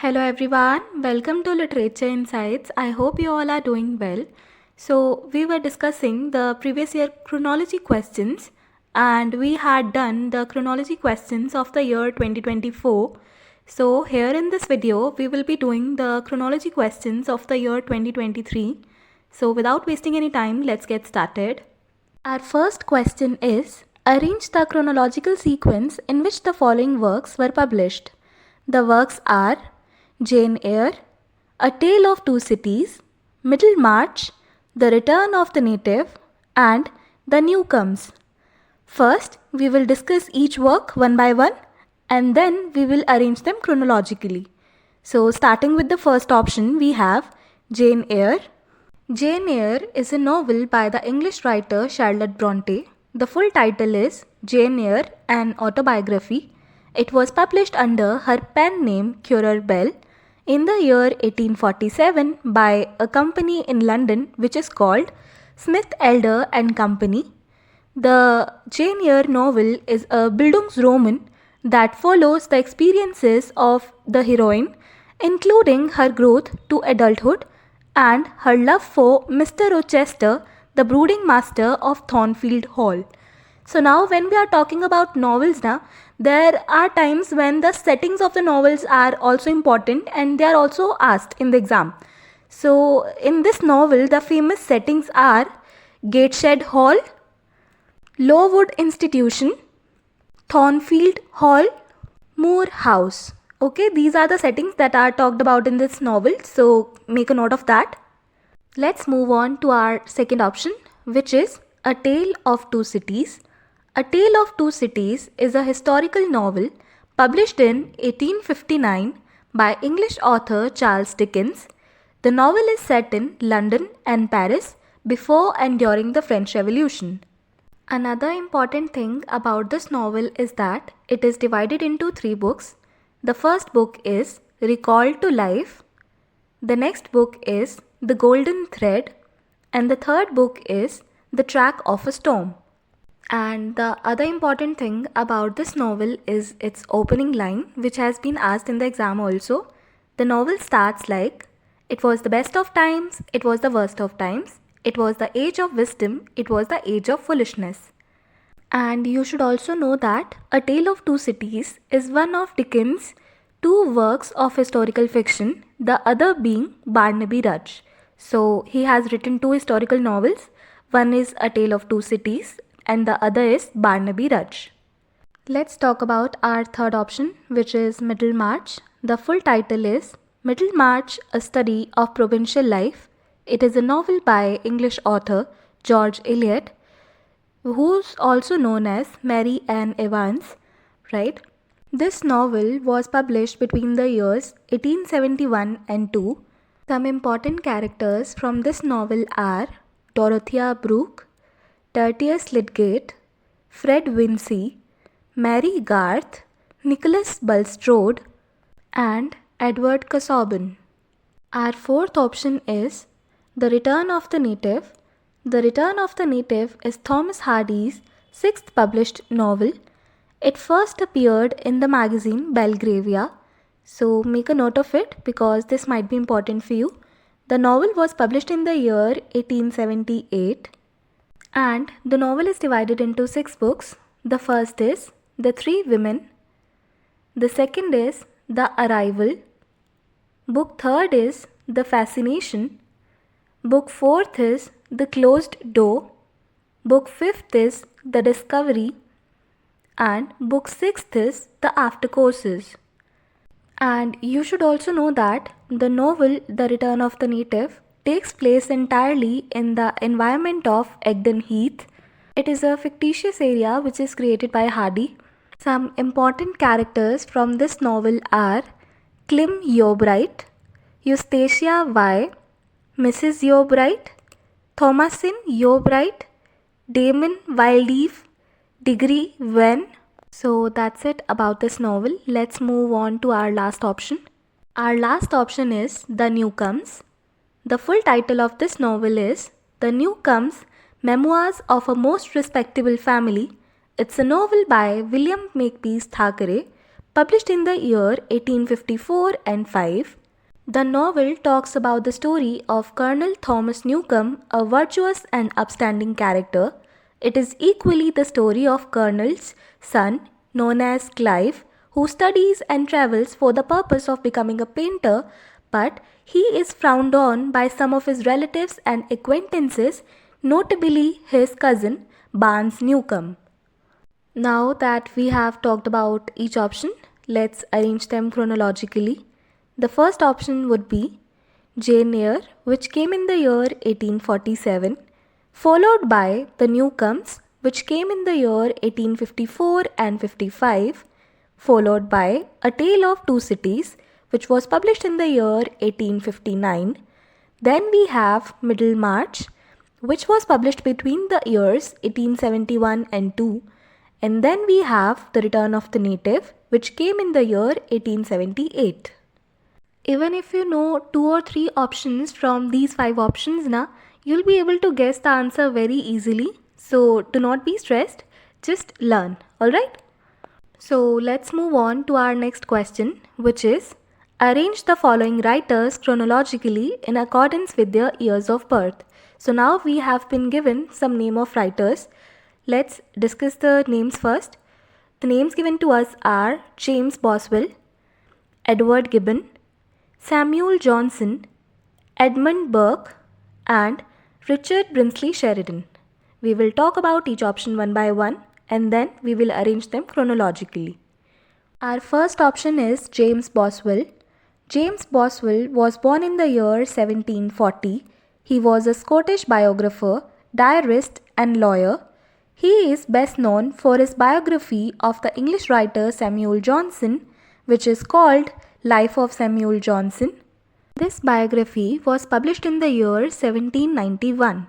Hello everyone, welcome to Literature Insights. I hope you all are doing well. So, we were discussing the previous year chronology questions and we had done the chronology questions of the year 2024. So, here in this video, we will be doing the chronology questions of the year 2023. So, without wasting any time, let's get started. Our first question is, arrange the chronological sequence in which the following works were published. The works are Jane Eyre, A Tale of Two Cities, Middlemarch, The Return of the Native, and The Newcomes. First, we will discuss each work one by one and then we will arrange them chronologically. So, starting with the first option, we have Jane Eyre. Jane Eyre is a novel by the English writer Charlotte Bronte. The full title is Jane Eyre, an Autobiography. It was published under her pen name Currer Bell in the year 1847 by a company in London which is called Smith Elder and Company. The Jane Eyre novel is a Bildungsroman that follows the experiences of the heroine, including her growth to adulthood and her love for Mr. Rochester, the brooding master of Thornfield Hall. So now when we are talking about novels now, there are times when the settings of the novels are also important and they are also asked in the exam. So in this novel, the famous settings are Gateshead Hall, Lowood Institution, Thornfield Hall, Moor House. Okay, these are the settings that are talked about in this novel, so make a note of that. Let's move on to our second option, which is A Tale of Two Cities. A Tale of Two Cities is a historical novel published in 1859 by English author Charles Dickens. The novel is set in London and Paris before and during the French Revolution. Another important thing about this novel is that it is divided into three books. The first book is Recalled to Life. The next book is The Golden Thread. And the third book is The Track of a Storm. And the other important thing about this novel is its opening line, which has been asked in the exam also. The novel starts like, it was the best of times, it was the worst of times. It was the age of wisdom, it was the age of foolishness. And you should also know that A Tale of Two Cities is one of Dickens' two works of historical fiction, the other being Barnaby Rudge. So he has written two historical novels. One is A Tale of Two Cities and the other is Barnaby Rudge. Let's talk about our third option, which is Middlemarch. The full title is Middlemarch, A Study of Provincial Life. It is a novel by English author George Eliot, who's also known as Mary Ann Evans, right? This novel was published between the years 1871 and 2. Some important characters from this novel are Dorothea Brooke, Tertius Lydgate, Fred Vincy, Mary Garth, Nicholas Bulstrode, and Edward Casaubon. Our fourth option is The Return of the Native. The Return of the Native is Thomas Hardy's sixth published novel. It first appeared in the magazine Belgravia, so make a note of it because this might be important for you. The novel was published in the year 1878 and the novel is divided into 6 books. The first is The Three Women. The second is The Arrival. Book third is The Fascination. Book fourth is The Closed Door. Book fifth is The Discovery. And book sixth is The Aftercourses. And you should also know that the novel The Return of the Native takes place entirely in the environment of Egdon Heath. It is a fictitious area which is created by Hardy. Some important characters from this novel are Clym Yeobright, Eustacia Y, Mrs. Yeobright, Thomasin Yeobright, Damon Wildeve, Diggory Wen. So that's it about this novel. Let's move on to our last option. Our last option is The Newcomes. The full title of this novel is The Newcomes, Memoirs of a Most Respectable Family. It's a novel by William Makepeace Thackeray, published in the year 1854 and 5. The novel talks about the story of Colonel Thomas Newcome, a virtuous and upstanding character. It is equally the story of Colonel's son, known as Clive, who studies and travels for the purpose of becoming a painter, but he is frowned on by some of his relatives and acquaintances, notably his cousin, Barnes Newcome. Now that we have talked about each option, let's arrange them chronologically. The first option would be Jane Eyre, which came in the year 1847, followed by The Newcomes, which came in the year 1854 and 55, followed by A Tale of Two Cities, which was published in the year 1859. Then we have Middlemarch, which was published between the years 1871 and 2. And then we have The Return of the Native, which came in the year 1878. Even if you know 2 or 3 options from these 5 options, you'll be able to guess the answer very easily. So do not be stressed, just learn, alright? So let's move on to our next question, which is arrange the following writers chronologically in accordance with their years of birth. So now we have been given some name of writers. Let's discuss the names first. The names given to us are James Boswell, Edward Gibbon, Samuel Johnson, Edmund Burke, and Richard Brinsley Sheridan. We will talk about each option one by one and then we will arrange them chronologically. Our first option is James Boswell. James Boswell was born in the year 1740. He was a Scottish biographer, diarist, and lawyer. He is best known for his biography of the English writer Samuel Johnson, which is called Life of Samuel Johnson. This biography was published in the year 1791.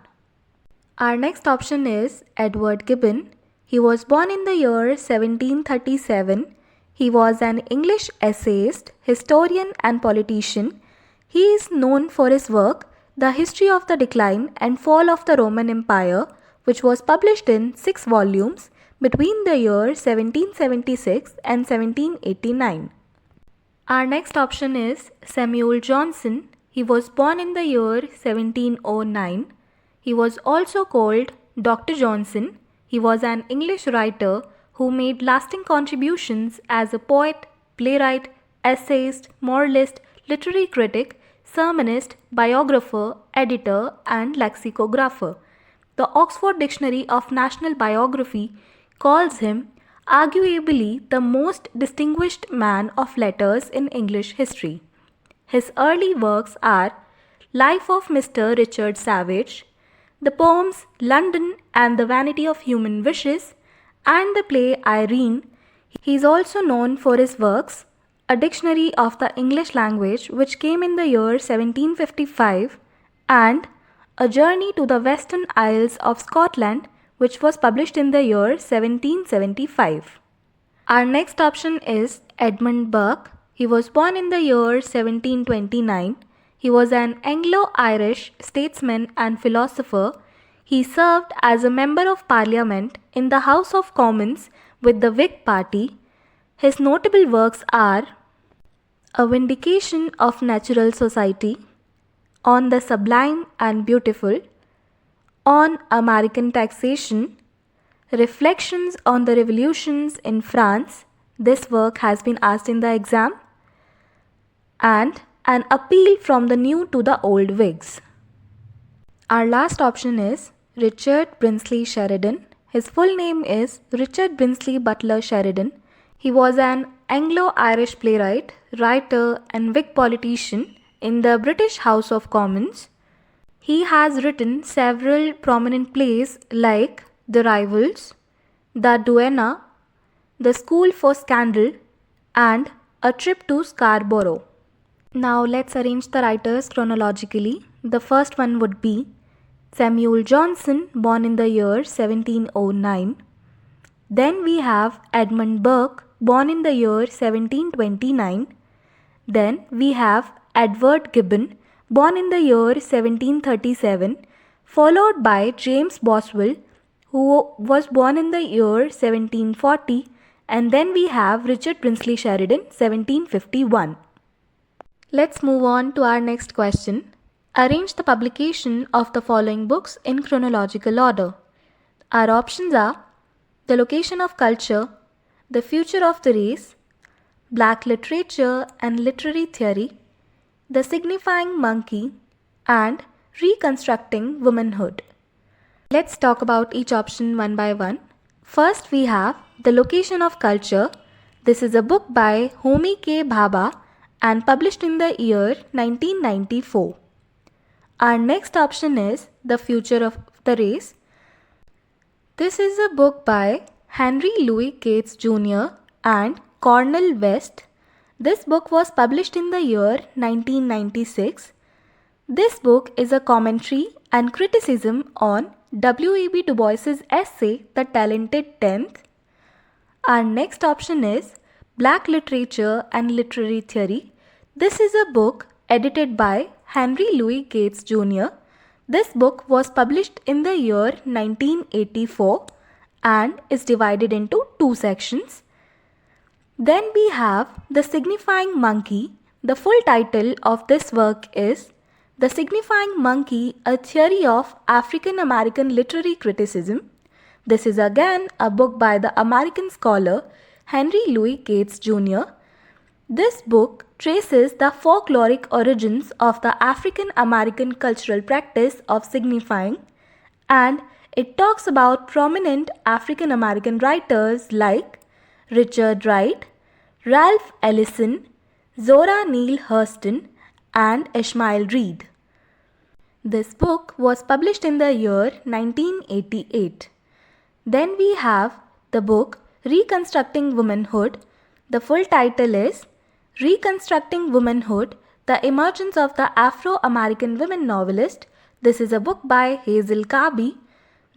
Our next option is Edward Gibbon. He was born in the year 1737. He was an English essayist, historian, and politician. He is known for his work, The History of the Decline and Fall of the Roman Empire, which was published in 6 volumes between the year 1776 and 1789. Our next option is Samuel Johnson. He was born in the year 1709. He was also called Dr. Johnson. He was an English writer who made lasting contributions as a poet, playwright, essayist, moralist, literary critic, sermonist, biographer, editor, and lexicographer. The Oxford Dictionary of National Biography calls him arguably the most distinguished man of letters in English history. His early works are Life of Mr. Richard Savage, the poems London and the Vanity of Human Wishes, and the play Irene. He is also known for his works, A Dictionary of the English Language, which came in the year 1755, and A Journey to the Western Isles of Scotland, which was published in the year 1775. Our next option is Edmund Burke. He was born in the year 1729. He was an Anglo-Irish statesman and philosopher. He served as a member of parliament in the House of Commons with the Whig Party. His notable works are A Vindication of Natural Society, On the Sublime and Beautiful, On American Taxation, Reflections on the Revolutions in France. This work has been asked in the exam. And An Appeal from the New to the Old Whigs. Our last option is Richard Brinsley Sheridan. His full name is Richard Brinsley Butler Sheridan. He was an Anglo-Irish playwright, writer, and Whig politician in the British House of Commons. He has written several prominent plays like The Rivals, The Duenna, The School for Scandal, and A Trip to Scarborough. Now let's arrange the writers chronologically. The first one would be Samuel Johnson, born in the year 1709. Then we have Edmund Burke, born in the year 1729. Then we have Edward Gibbon, born in the year 1737, followed by James Boswell, who was born in the year 1740, and then we have Richard Brinsley Sheridan, 1751. Let's move on to our next question. Arrange the publication of the following books in chronological order. Our options are The Location of Culture, The Future of the Race, Black Literature and Literary Theory, The Signifying Monkey, and Reconstructing Womanhood. Let's talk about each option one by one. First, we have The Location of Culture. This is a book by Homi K. Bhabha and published in the year 1994. Our next option is The Future of the Race. This is a book by Henry Louis Gates Jr. and Cornel West. This book was published in the year 1996. This book is a commentary and criticism on W.E.B. Du Bois's essay The Talented Tenth. Our next option is Black Literature and Literary Theory. This is a book edited by Henry Louis Gates Jr. This book was published in the year 1984 and is divided into two sections. Then we have The Signifying Monkey. The full title of this work is The Signifying Monkey, A Theory of African American Literary Criticism. This is again a book by the American scholar Henry Louis Gates Jr. This book traces the folkloric origins of the African American cultural practice of signifying, and it talks about prominent African American writers like Richard Wright, Ralph Ellison, Zora Neale Hurston, and Ishmael Reed. This book was published in the year 1988. Then we have the book Reconstructing Womanhood. The full title is Reconstructing Womanhood, The Emergence of the Afro-American Women Novelist. This is a book by Hazel Kabi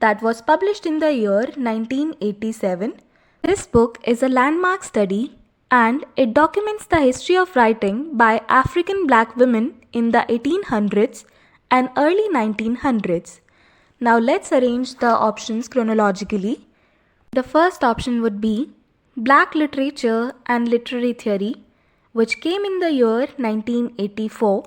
that was published in the year 1987. This book is a landmark study and it documents the history of writing by African black women in the 1800s and early 1900s. Now let's arrange the options chronologically. The first option would be Black Literature and Literary Theory, which came in the year 1984.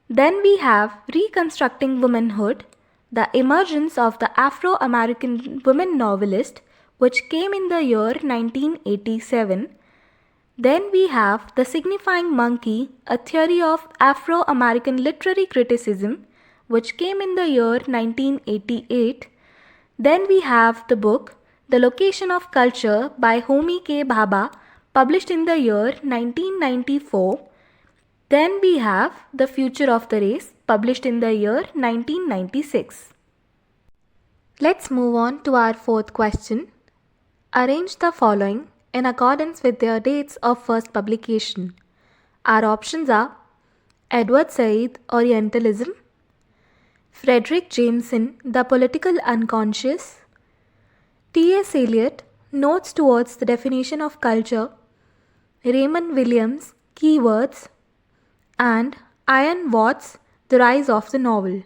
Then we have Reconstructing Womanhood, The Emergence of the Afro-American Women Novelist, which came in the year 1987. Then we have The Signifying Monkey, A Theory of Afro-American Literary Criticism, which came in the year 1988. Then we have the book The Location of Culture by Homi K. Bhabha, published in the year 1994. Then we have The Future of the Race, published in the year 1996. Let's move on to our fourth question. Arrange the following in accordance with their dates of first publication. Our options are Edward Said, Orientalism; Fredric Jameson, The Political Unconscious; T.S. Eliot, Notes Towards the Definition of Culture; Raymond Williams, Keywords; and Ian Watts, The Rise of the Novel.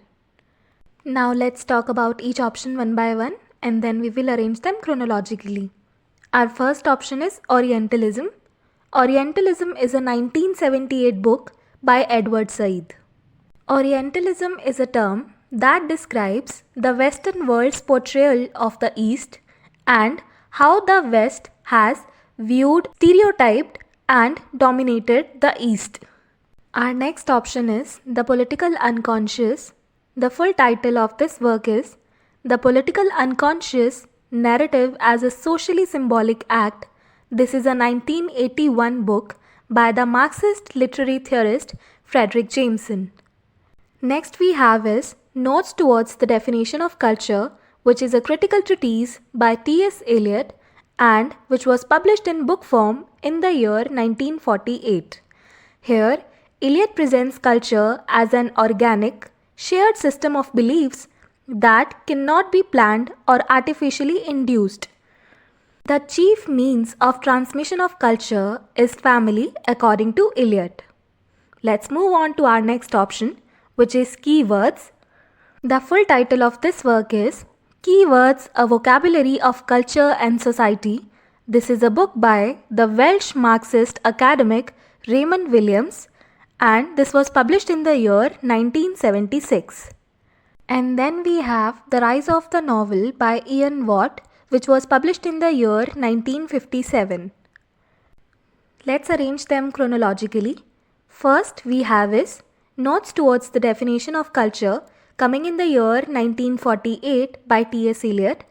Now let's talk about each option one by one and then we will arrange them chronologically. Our first option is Orientalism. Orientalism is a 1978 book by Edward Said. Orientalism is a term that describes the Western world's portrayal of the East and how the West has viewed, stereotyped, and dominated the East. Our next option is The Political Unconscious. The full title of this work is The Political Unconscious, Narrative as a Socially Symbolic Act. This is a 1981 book by the Marxist literary theorist Fredric Jameson. Next we have is Notes Towards the Definition of Culture, which is a critical treatise by T.S. Eliot and which was published in book form in the year 1948. Here, Eliot presents culture as an organic, shared system of beliefs that cannot be planned or artificially induced. The chief means of transmission of culture is family, according to Eliot. Let's move on to our next option, which is Keywords. The full title of this work is Keywords, A Vocabulary of Culture and Society. This is a book by the Welsh Marxist academic Raymond Williams, and this was published in the year 1976. And then we have The Rise of the Novel by Ian Watt, which was published in the year 1957. Let's arrange them chronologically. First we have is Notes Towards the Definition of Culture, coming in the year 1948 by T.S. Eliot.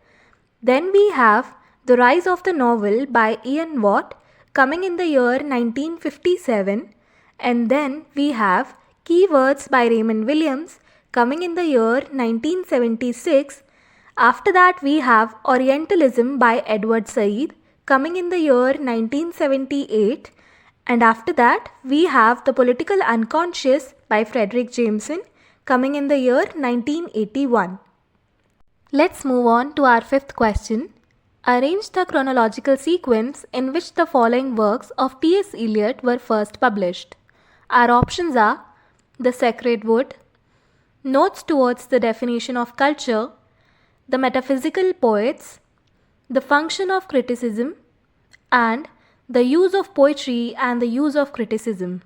Then we have The Rise of the Novel by Ian Watt, coming in the year 1957. And then we have Keywords by Raymond Williams, coming in the year 1976. After that we have Orientalism by Edward Said, coming in the year 1978. And after that we have The Political Unconscious by Fredric Jameson, coming in the year 1981. Let's move on to our fifth question. Arrange the chronological sequence in which the following works of T.S. Eliot were first published. Our options are The Sacred Wood, Notes Towards the Definition of Culture, The Metaphysical Poets, The Function of Criticism, and The Use of Poetry and the Use of Criticism.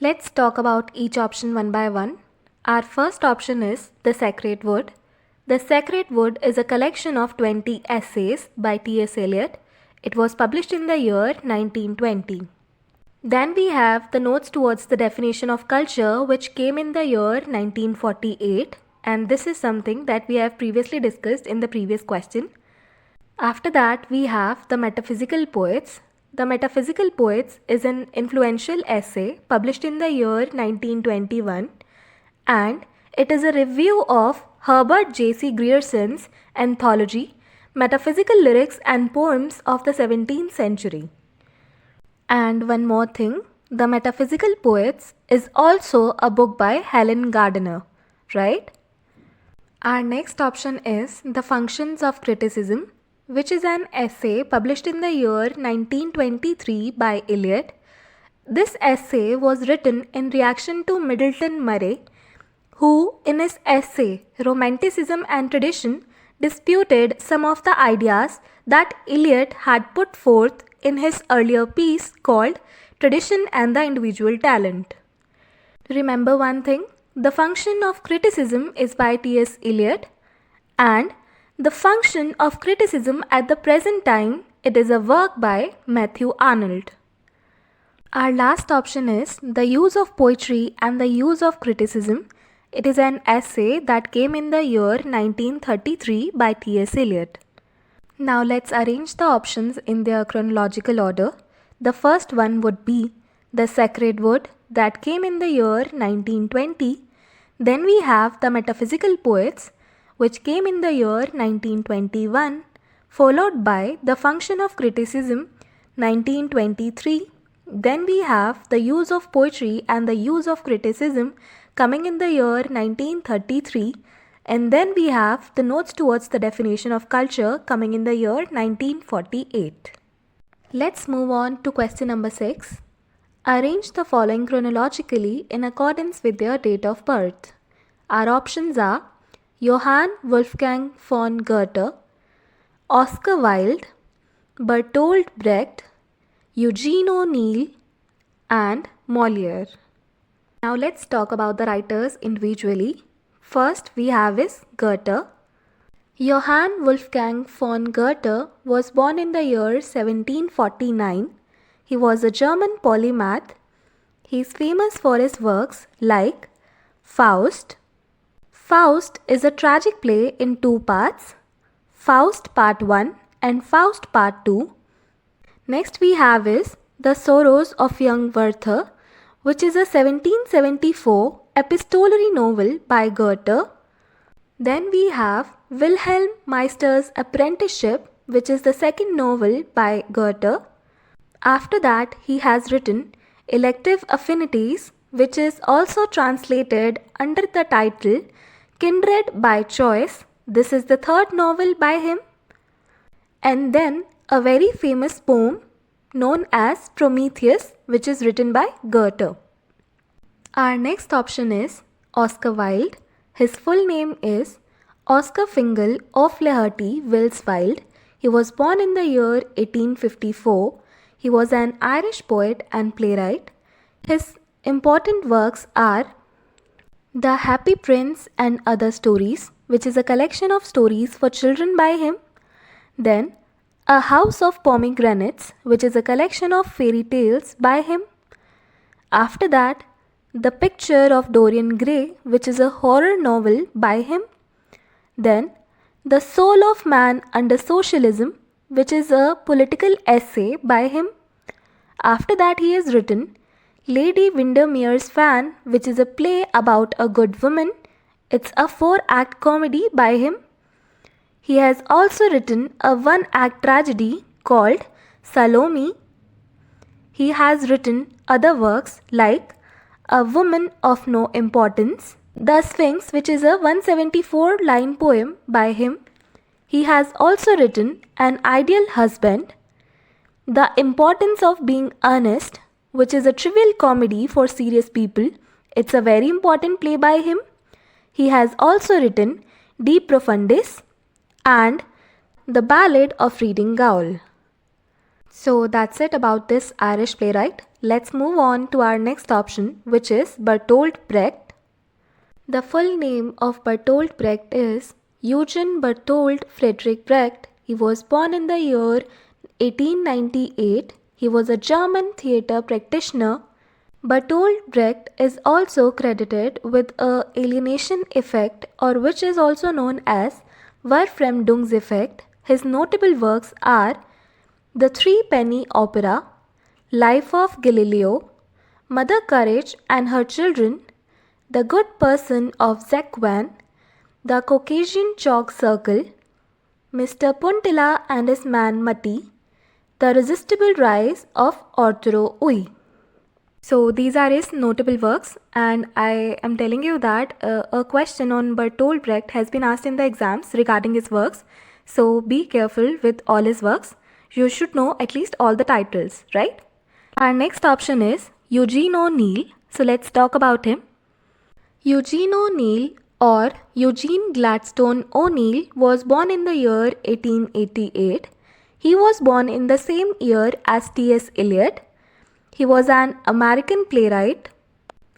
Let's talk about each option one by one. Our first option is The Sacred Wood. The Sacred Wood is a collection of 20 essays by T.S. Eliot. It was published in the year 1920. Then we have the Notes Towards the Definition of Culture, which came in the year 1948, and this is something that we have previously discussed in the previous question. After that we have The Metaphysical Poets. The Metaphysical Poets is an influential essay published in the year 1921, and it is a review of Herbert J.C. Grierson's anthology Metaphysical Lyrics and Poems of the 17th Century. And one more thing, The Metaphysical Poets is also a book by Helen Gardner, right? Our next option is The Functions of Criticism, which is an essay published in the year 1923 by Eliot. This essay was written in reaction to Middleton Murray, who in his essay Romanticism and Tradition disputed some of the ideas that Eliot had put forth in his earlier piece called Tradition and the Individual Talent. Remember one thing, The Function of Criticism is by T.S. Eliot, and The Function of Criticism at the present time, it is a work by Matthew Arnold. Our last option is The Use of Poetry and the Use of Criticism. It is an essay that came in the year 1933 by T.S. Eliot. Now let's arrange the options in their chronological order. The first one would be The Sacred Wood, that came in the year 1920. Then we have The Metaphysical Poets, which came in the year 1921, followed by The Function of Criticism, 1923. Then we have The Use of Poetry and the Use of Criticism, coming in the year 1933. And then we have The Notes Towards the Definition of Culture, coming in the year 1948. Let's move on to question number 6. Arrange the following chronologically in accordance with their date of birth. Our options are Johann Wolfgang von Goethe, Oscar Wilde, Bertolt Brecht, Eugene O'Neill, and Molière. Now let's talk about the writers individually. First we have is Goethe. Johann Wolfgang von Goethe was born in the year 1749. He was a German polymath. He is famous for his works like Faust. Faust is a tragic play in two parts, Faust Part 1 and Faust Part 2. Next we have is The Sorrows of Young Werther, which is a 1774 epistolary novel by Goethe. Then we have Wilhelm Meister's Apprenticeship, which is the second novel by Goethe. After that he has written Elective Affinities, which is also translated under the title Kindred by Choice. This is the third novel by him. And then a very famous poem known as Prometheus, which is written by Goethe. Our next option is Oscar Wilde. His full name is Oscar Fingal of Laherty Wills Wilde. He was born in the year 1854. He was an Irish poet and playwright. His important works are The Happy Prince and Other Stories, which is a collection of stories for children by him. Then, A House of Pomegranates, which is a collection of fairy tales by him. After that, The Picture of Dorian Gray, which is a horror novel by him. Then, The Soul of Man Under Socialism, which is a political essay by him. After that, he has written Lady Windermere's Fan, which is a play about a good woman. It's a 4-act comedy by him. He has also written a 1-act tragedy called Salome. He has written other works like A Woman of No Importance, The Sphinx, which is a 174-line poem by him. He has also written An Ideal Husband, The Importance of Being Earnest, which is a trivial comedy for serious people. It's a very important play by him. He has also written De Profundis and The Ballad of Reading Gaol. So that's it about this Irish playwright. Let's move on to our next option, which is Bertolt Brecht. The full name of Bertolt Brecht is Eugen Bertolt Friedrich Brecht. He was born in the year 1898. He was a German theatre practitioner. Bertolt Brecht is also credited with a alienation effect, or which is also known as Verfremdungseffekt. His notable works are The Three-Penny Opera, Life of Galileo, Mother Courage and Her Children, The Good Person of Zach Van, The Caucasian Chalk Circle, Mr. Puntilla and His Man Matti, The Resistible Rise of Arturo Ui. So these are his notable works, and I am telling you that a question on Bertolt Brecht has been asked in the exams regarding his works. So be careful with all his works. You should know at least all the titles, right? Our next option is Eugene O'Neill. So let's talk about him. Eugene O'Neill or Eugene Gladstone O'Neill was born in the year 1888. He was born in the same year as T.S. Eliot. He was an American playwright.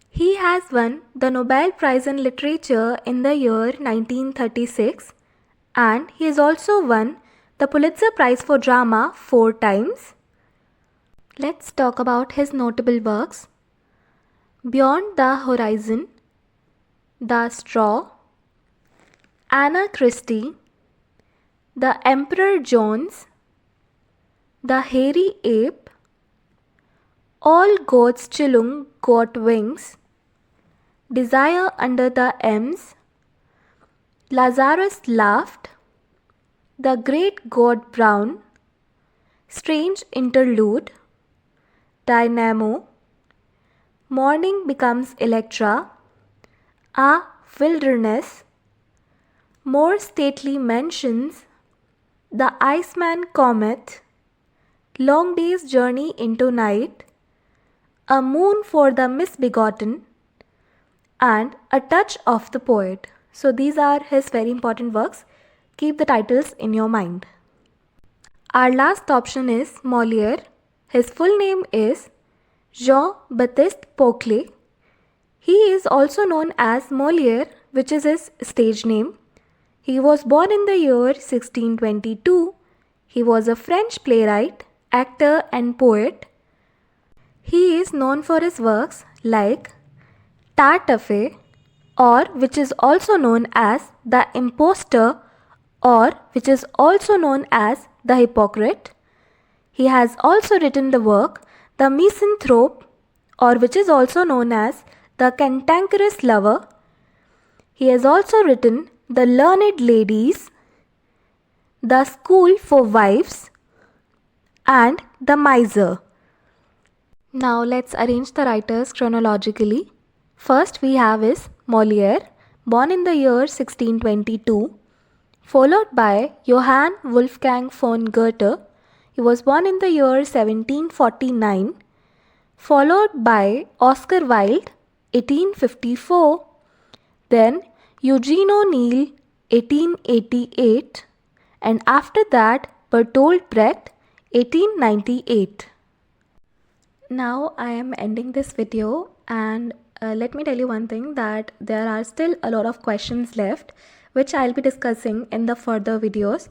He has won the Nobel Prize in Literature in the year 1936, and he has also won the Pulitzer Prize for Drama 4 times. Let's talk about his notable works. Beyond the Horizon, The Straw, Anna Christie, The Emperor Jones, The Hairy Ape, All Goats Chillung Got Wings, Desire Under the Ems, Lazarus Laughed, The Great God Brown, Strange Interlude, Dynamo, Morning Becomes Electra, A Wilderness, More Stately Mansions, The Iceman Comet, Long Day's Journey into Night, A Moon for the Misbegotten, and A Touch of the Poet. So these are his very important works. Keep the titles in your mind. Our last option is Molière. His full name is Jean-Baptiste Poquelin. He is also known as Molière, which is his stage name. He was born in the year 1622. He was a French playwright, actor and poet. He is known for his works like Tartuffe, or which is also known as The Impostor, or which is also known as The Hypocrite. He has also written the work The Misanthrope, or which is also known as The Cantankerous Lover. He has also written The Learned Ladies, The School for Wives, and The Miser. Now let's arrange the writers chronologically. First we have is Molière, born in the year 1622, followed by Johann Wolfgang von Goethe. He was born in the year 1749, followed by Oscar Wilde, 1854, then Eugene O'Neill, 1888, and after that Bertolt Brecht, 1898. Now I am ending this video, and let me tell you one thing, that there are still a lot of questions left which I'll be discussing in the further videos,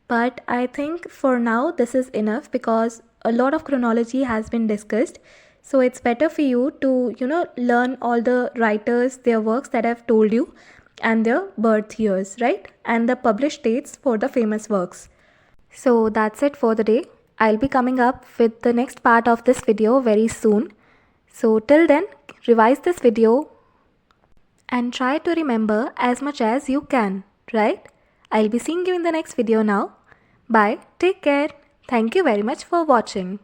but I think for now this is enough because a lot of chronology has been discussed. So it's better for you to learn all the writers, their works that I've told you, and their birth years, right, and the published dates for the famous works. So that's it for the day. I'll be coming up with the next part of this video very soon. So till then, revise this video and try to remember as much as you can, right? I'll be seeing you in the next video now. Bye. Take care. Thank you very much for watching.